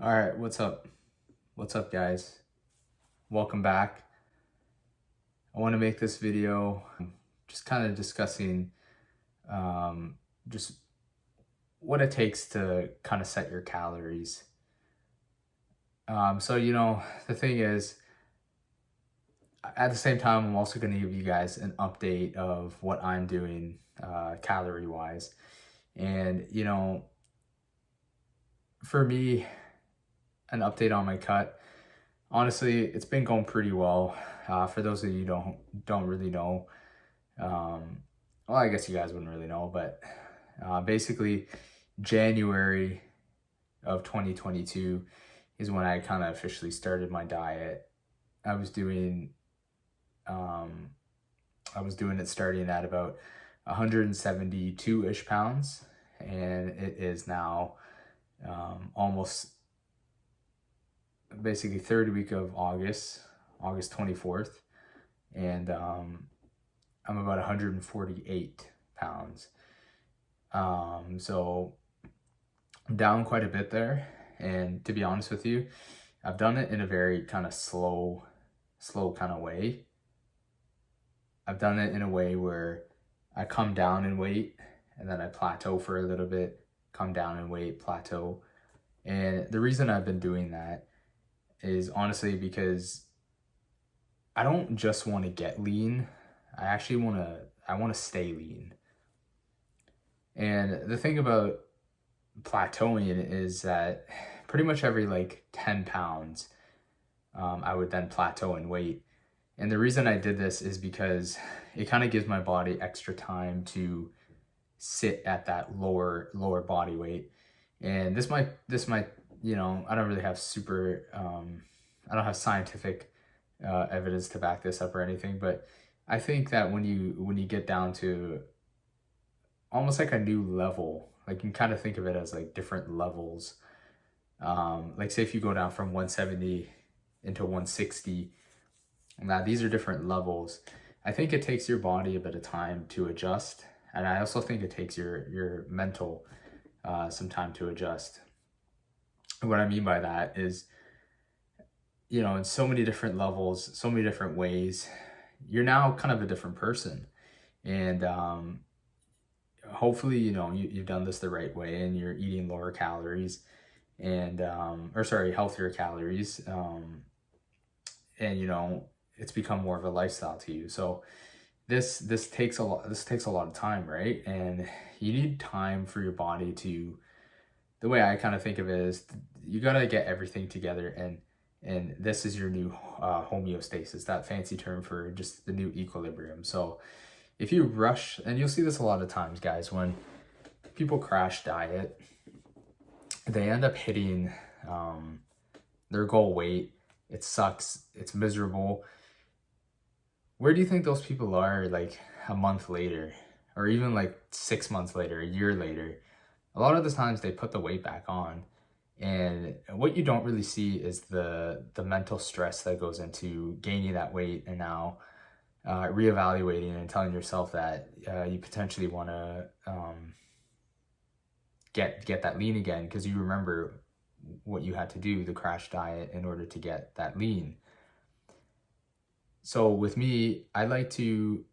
All right, what's up? What's up, guys? Welcome back. I want to make this video just kind of discussing um, just what it takes to kind of set your calories. The thing is, at the same time, I'm also going to give you guys an update of what I'm doing calorie wise. And, for me, an update on my cut. Honestly, it's been going pretty well. For those of you who don't really know, well, I guess you guys wouldn't really know, but basically, January of 2022 is when I kind of officially started my diet. I was doing, it starting at about 172-ish pounds, and it is now almost basically third week of August 24th, and I'm about 148 pounds. So I'm down quite a bit there, and to be honest with you, I've done it in a very kind of slow kind of way. I've done it in a way where I come down in weight and then I plateau for a little bit, come down in weight, plateau. And the reason I've been doing that is honestly because I don't just want to get lean. I actually want to stay lean. And the thing about plateauing is that pretty much every like 10 pounds, I would then plateau in weight. And the reason I did this is because it kind of gives my body extra time to sit at that lower body weight. And this might, I don't really have I don't have scientific evidence to back this up or anything, but I think that when you get down to almost like a new level, like you can kind of think of it as like different levels. Like say if you go down from 170 into 160, now these are different levels. I think it takes your body a bit of time to adjust, and I also think it takes your mental some time to adjust. And what I mean by that is, in so many different levels, so many different ways, you're now kind of a different person. And hopefully, you've done this the right way and you're eating lower calories and, healthier calories. And, it's become more of a lifestyle to you. So this takes a lot of time, right? And you need time for your body to, the way I kind of think of it is you got to get everything together, and this is your new homeostasis, that fancy term for just the new equilibrium. So if you rush, and you'll see this a lot of times, guys, when people crash diet, they end up hitting their goal weight. It sucks. It's miserable. Where do you think those people are like a month later, or even like 6 months later, a year later? A lot of the times they put the weight back on. And what you don't really see is the mental stress that goes into gaining that weight and now reevaluating and telling yourself that you potentially want to get that lean again, because you remember what you had to do, the crash diet, in order to get that lean. So with me, I like to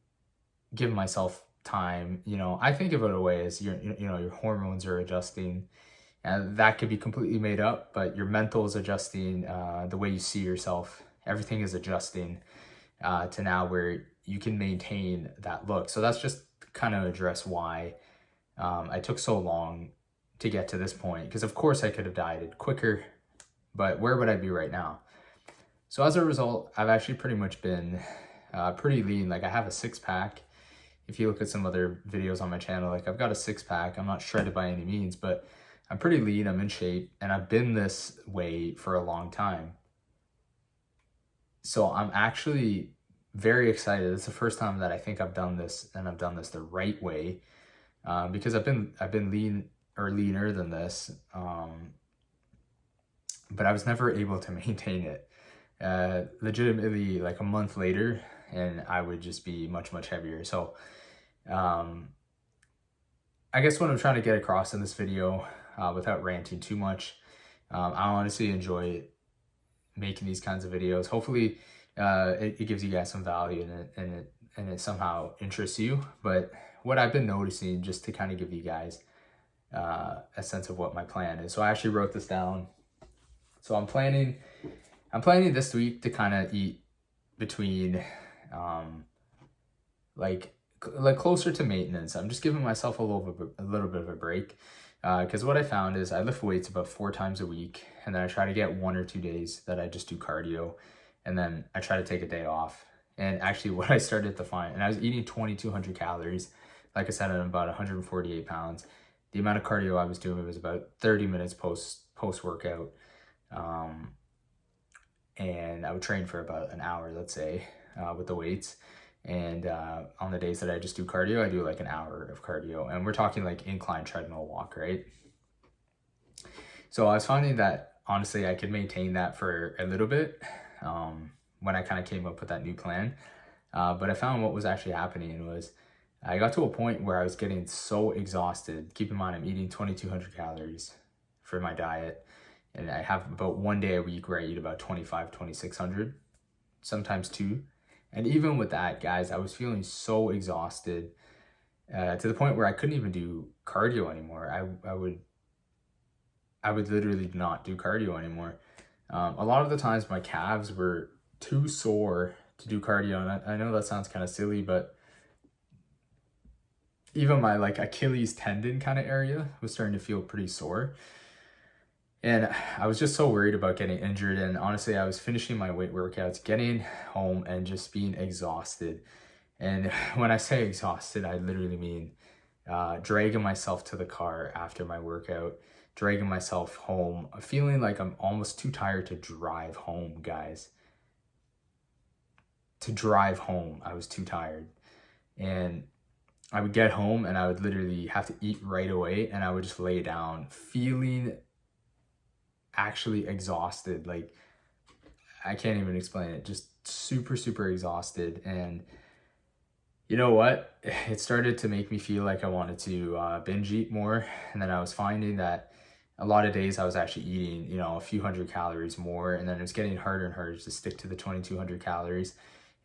give myself time. I think of it a way as your hormones are adjusting, and that could be completely made up, but your mental is adjusting, the way you see yourself, everything is adjusting to now where you can maintain that look. So that's just kind of address why I took so long to get to this point, because of course I could have dieted quicker, but where would I be right now? So as a result, I've actually pretty much been pretty lean. Like I have a 6-pack. If you look at some other videos on my channel, like I've got a 6-pack. I'm not shredded by any means, but I'm pretty lean, I'm in shape, and I've been this way for a long time. So I'm actually very excited. It's the first time that I think I've done this, and I've done this the right way, because I've been lean or leaner than this, but I was never able to maintain it. Legitimately, like a month later, and I would just be much heavier. So I guess what I'm trying to get across in this video, without ranting too much, I honestly enjoy making these kinds of videos. Hopefully it gives you guys some value in it, and it somehow interests you. But what I've been noticing, just to kind of give you guys a sense of what my plan is. So I actually wrote this down. So I'm planning this week to kind of eat between like closer to maintenance. I'm just giving myself a little bit of a break, because what I found is I lift weights about 4 times a week, and then I try to get 1 or 2 days that I just do cardio, and then I try to take a day off. And actually what I started to find, and I was eating 2,200 calories, like I said, I'm about 148 pounds. The amount of cardio I was doing was about 30 minutes post workout, and I would train for about an hour, let's say, with the weights. And on the days that I just do cardio, I do like an hour of cardio, and we're talking like incline treadmill walk, right? So I was finding that honestly I could maintain that for a little bit when I kind of came up with that new plan. But I found what was actually happening was I got to a point where I was getting so exhausted. Keep in mind, I'm eating 2,200 calories for my diet, and I have about 1 day a week where I eat about 2,600, sometimes 2. And even with that, guys, I was feeling so exhausted to the point where I couldn't even do cardio anymore. I would literally not do cardio anymore. A lot of the times my calves were too sore to do cardio, and I know that sounds kind of silly, but even my like Achilles tendon kind of area was starting to feel pretty sore. And I was just so worried about getting injured. And honestly, I was finishing my weight workouts, getting home and just being exhausted. And when I say exhausted, I literally mean dragging myself to the car after my workout, dragging myself home, feeling like I'm almost too tired to drive home, guys. To drive home, I was too tired. And I would get home and I would literally have to eat right away, and I would just lay down feeling actually exhausted. Like, I can't even explain it. Just super exhausted. And you know what? It started to make me feel like I wanted to binge eat more. And then I was finding that a lot of days I was actually eating, you know, a few hundred calories more. And then it was getting harder and harder to stick to the 2,200 calories.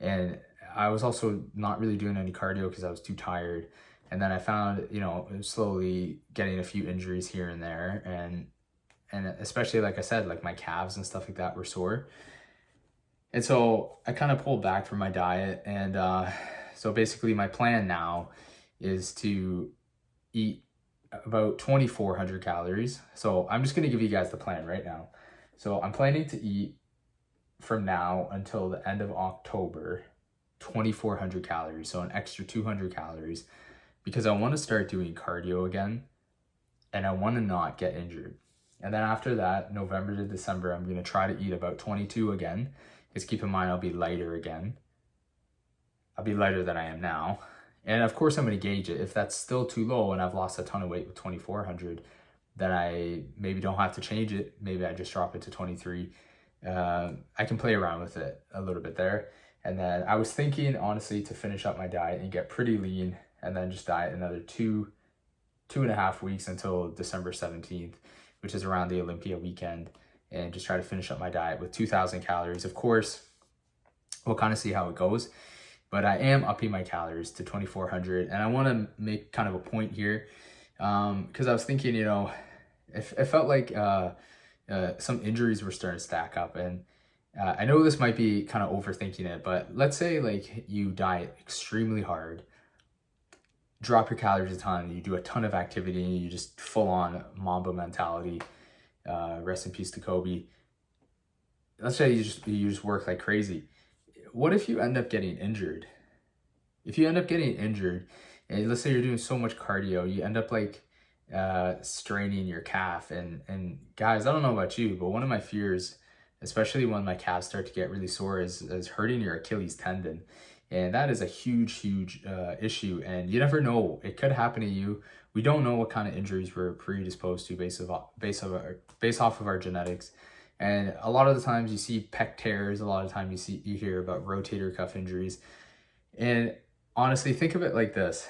And I was also not really doing any cardio because I was too tired. And then I found, you know, slowly getting a few injuries here and there. And especially, like I said, like my calves and stuff like that were sore. And so I kind of pulled back from my diet. And so basically my plan now is to eat about 2,400 calories. So I'm just going to give you guys the plan right now. So I'm planning to eat from now until the end of October, 2,400 calories. So an extra 200 calories, because I want to start doing cardio again and I want to not get injured. And then after that, November to December, I'm going to try to eat about 22 again. Because keep in mind, I'll be lighter again. I'll be lighter than I am now. And of course, I'm going to gauge it. If that's still too low and I've lost a ton of weight with 2,400, then I maybe don't have to change it. Maybe I just drop it to 23. I can play around with it a little bit there. And then I was thinking, honestly, to finish up my diet and get pretty lean and then just diet another 2.5 weeks until December 17th, which is around the Olympia weekend, and just try to finish up my diet with 2,000 calories. Of course, we'll kind of see how it goes, but I am upping my calories to 2,400. And I want to make kind of a point here, because I was thinking, you know, it felt like some injuries were starting to stack up. And I know this might be kind of overthinking it, but let's say like you diet extremely hard, drop your calories a ton, you do a ton of activity, and you just full on Mamba mentality. Rest in peace to Kobe. Let's say you just work like crazy. What if you end up getting injured? If you end up getting injured, and let's say you're doing so much cardio, you end up like straining your calf. And guys, I don't know about you, but one of my fears, especially when my calves start to get really sore, is hurting your Achilles tendon. And that is a huge issue. And you never know, it could happen to you. We don't know what kind of injuries we're predisposed to based off of our genetics. And a lot of the times you see pec tears, a lot of times you hear about rotator cuff injuries. And honestly, think of it like this.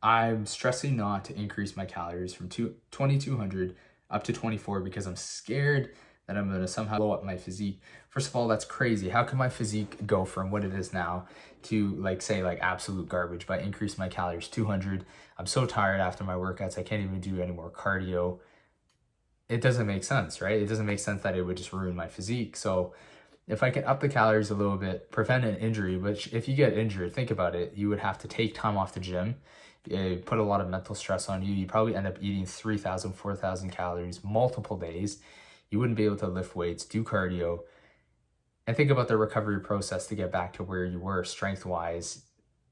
I'm stressing not to increase my calories from 2,200 up to 24 because I'm scared that I'm gonna somehow blow up my physique. First of all, that's crazy. How can my physique go from what it is now to like say like absolute garbage by increasing my calories 200? I'm so tired after my workouts, I can't even do any more cardio. It doesn't make sense, right? It doesn't make sense that it would just ruin my physique. So if I can up the calories a little bit, prevent an injury, which if you get injured, think about it, you would have to take time off the gym, put a lot of mental stress on you. You probably end up eating 3,000, 4,000 calories multiple days. You wouldn't be able to lift weights, do cardio, and think about the recovery process to get back to where you were strength-wise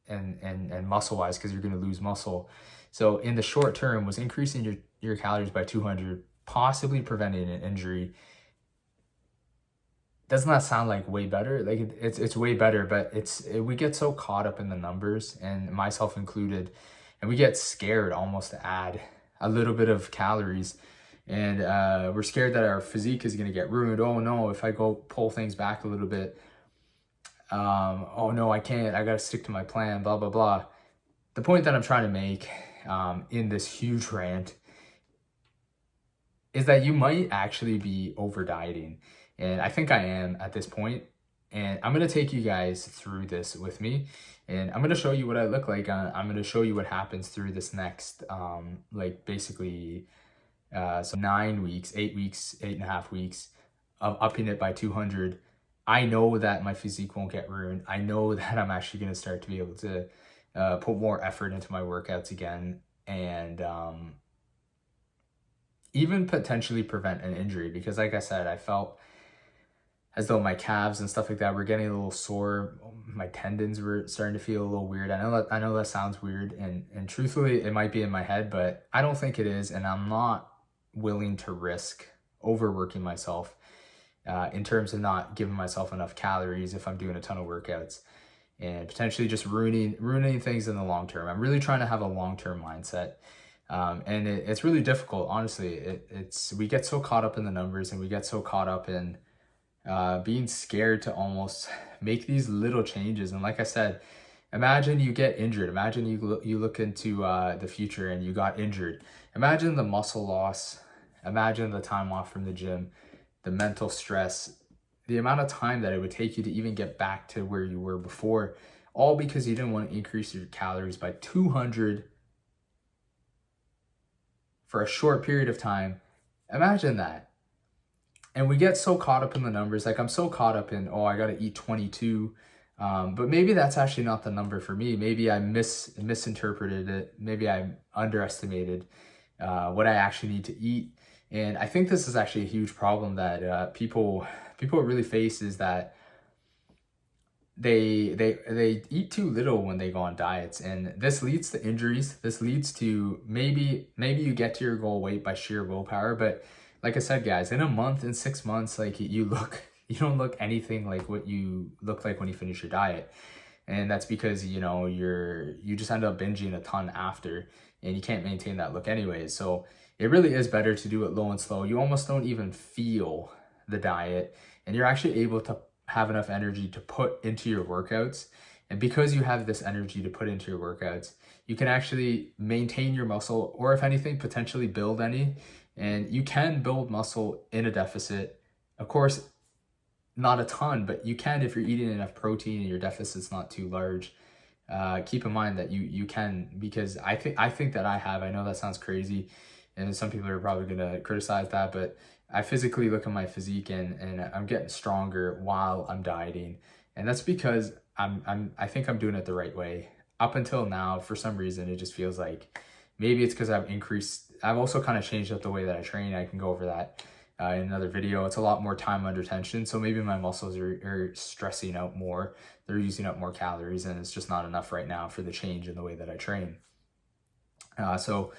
and muscle-wise, because you're going to lose muscle. So in the short term, was increasing your calories by 200, possibly preventing an injury. Doesn't that sound like way better? Like it's way better, but we get so caught up in the numbers, and myself included, and we get scared almost to add a little bit of calories, and we're scared that our physique is gonna get ruined. Oh no, if I go pull things back a little bit, oh no, I can't. I gotta stick to my plan. Blah blah blah. The point that I'm trying to make in this huge rant is that you might actually be over dieting. And I think I am at this point. And I'm going to take you guys through this with me. And I'm going to show you what I look like. I'm going to show you what happens through this next, like basically, so 9 weeks, 8 weeks, 8.5 weeks of upping it by 200. I know that my physique won't get ruined. I know that I'm actually going to start to be able to put more effort into my workouts again. And even potentially prevent an injury. Because like I said, I felt as though my calves and stuff like that were getting a little sore. My tendons were starting to feel a little weird. I know that sounds weird, and truthfully, it might be in my head, but I don't think it is, and I'm not willing to risk overworking myself in terms of not giving myself enough calories if I'm doing a ton of workouts, and potentially just ruining things in the long term. I'm really trying to have a long-term mindset. And it's really difficult, honestly. We get so caught up in the numbers, and we get so caught up in being scared to almost make these little changes. And like I said, imagine you get injured. Imagine you look into the future and you got injured. Imagine the muscle loss. Imagine the time off from the gym, the mental stress, the amount of time that it would take you to even get back to where you were before, all because you didn't want to increase your calories by 200 for a short period of time. Imagine that. And we get so caught up in the numbers. Like I'm so caught up in, oh, I got to eat 22. But maybe that's actually not the number for me. Maybe I misinterpreted it. Maybe I underestimated what I actually need to eat. And I think this is actually a huge problem that people really face, is that they eat too little when they go on diets, and this leads to injuries. This leads to maybe you get to your goal weight by sheer willpower, but like I said, guys, in a month, in 6 months, like you don't look anything like what you look like when you finish your diet. And that's because, you know, you just end up binging a ton after, and you can't maintain that look anyways. So it really is better to do it low and slow. You almost don't even feel the diet, and you're actually able to have enough energy to put into your workouts. And because you have this energy to put into your workouts, you can actually maintain your muscle, or if anything, potentially build any. And you can build muscle in a deficit. Of course, not a ton, but you can if you're eating enough protein and your deficit's not too large. Keep in mind that you can, because I think that I know that sounds crazy, and some people are probably gonna criticize that, but I physically look at my physique and I'm getting stronger while I'm dieting. And that's because I think I'm doing it the right way. Up until now, for some reason, it just feels like maybe it's because I've also kind of changed up the way that I train. I can go over that in another video. It's a lot more time under tension. So maybe my muscles are stressing out more. They're using up more calories, and it's just not enough right now for the change in the way that I train. So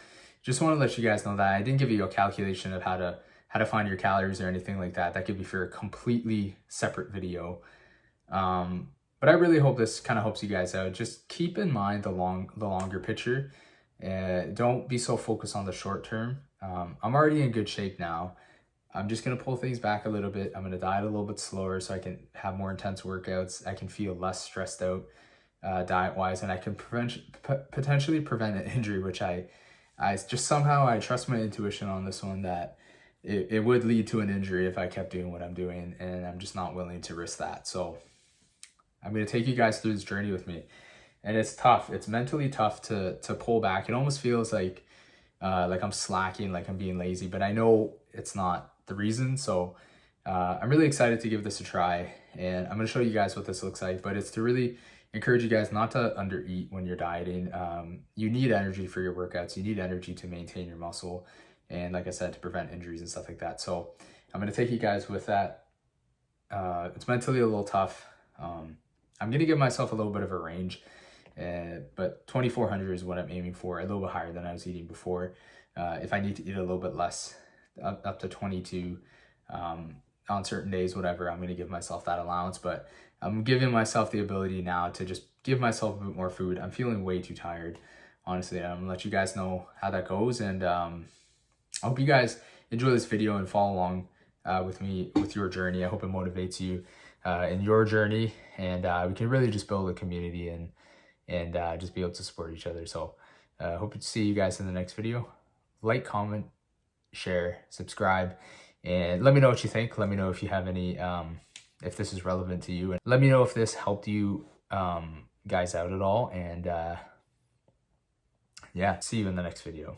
just want to let you guys know that I didn't give you a calculation of how to find your calories or anything like that. That could be for a completely separate video. But I really hope this kind of helps you guys out. Just keep in mind the longer picture. Don't be so focused on the short term. I'm already in good shape now. I'm just going to pull things back a little bit. I'm going to diet a little bit slower so I can have more intense workouts. I can feel less stressed out diet-wise, and I can potentially prevent an injury, which I I just somehow I trust my intuition on this one that it would lead to an injury if I kept doing what I'm doing, and I'm just not willing to risk that. So I'm going to take you guys through this journey with me. And it's tough. It's mentally tough to pull back. It almost feels like I'm slacking, like I'm being lazy, but I know it's not the reason. So I'm really excited to give this a try, and I'm going to show you guys what this looks like, but it's to really encourage you guys not to undereat when you're dieting. You need energy for your workouts. You need energy to maintain your muscle, and like I said, to prevent injuries and stuff like that. So I'm going to take you guys with that. It's mentally a little tough. I'm going to give myself a little bit of a range, but 2,400 is what I'm aiming for, a little bit higher than I was eating before. If I need to eat a little bit less, up to 22 on certain days, whatever, I'm going to give myself that allowance. But I'm giving myself the ability now to just give myself a bit more food. I'm feeling way too tired, honestly. I'm going to let you guys know how that goes, and I hope you guys enjoy this video and follow along with me with your journey. I hope it motivates you in your journey, and we can really just build a community and just be able to support each other. So hope to see you guys in the next video. Like, comment, share, subscribe, and let me know what you think. Let me know if you have any, if this is relevant to you, and let me know if this helped you guys out at all. And yeah, see you in the next video.